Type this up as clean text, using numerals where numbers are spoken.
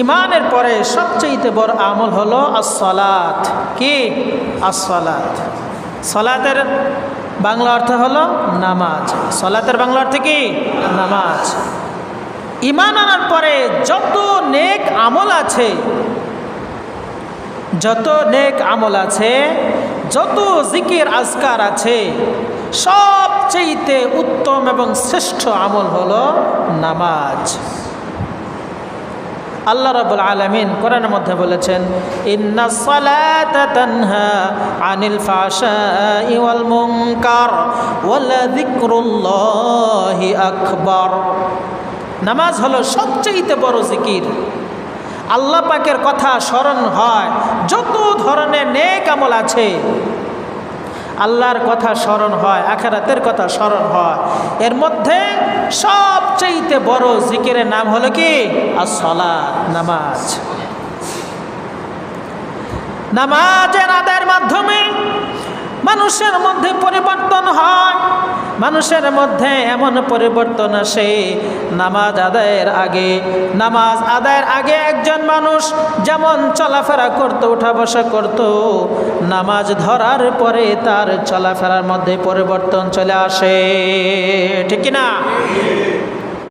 ইমানের পরে সবচেয়ে বড় আমল হলো আসসালাত। কি? আসসালাত। সালাতের বাংলা অর্থ হলো নামাজ। সালাতের বাংলা অর্থ কি? নামাজ। ইমান আনার পরে যত নেক আমল আছে, যত নেক আমল আছে, যত জিকির আজকার আছে, সবচেয়ে উত্তম এবং শ্রেষ্ঠ আমল হলো নামাজ। আল্লাহ রাব্বুল আলামিন কোরআনের মধ্যে বলেছেন, ইন্নাস সালাতা তানহা আনিল ফাহশাই ওয়াল মুনকার ওয়ালা যিকরুল্লাহি আকবার। নামাজ হলো সবচেয়ে বড় জিকির। আল্লাহ পাকের কথা স্মরণ হয়, যত ধরনের নেক আমল আছে আল্লাহর কথা স্মরণ হয়, আখিরাতের কথা স্মরণ হয়। এর মধ্যে সবচেয়ে বড় জিকিরের নাম হলো কি? আসসালাত, নামাজ। নামাজের আদায়ের মাধ্যমে মানুষের মধ্যে পরিবর্তন হয়। মানুষের মধ্যে এমন পরিবর্তন আসে, নামাজ আদায়ের আগে একজন মানুষ যেমন চলাফেরা করতো, উঠা বসা করতো, নামাজ ধরার পরে তার চলাফেরার মধ্যে পরিবর্তন চলে আসে। ঠিক কিনা?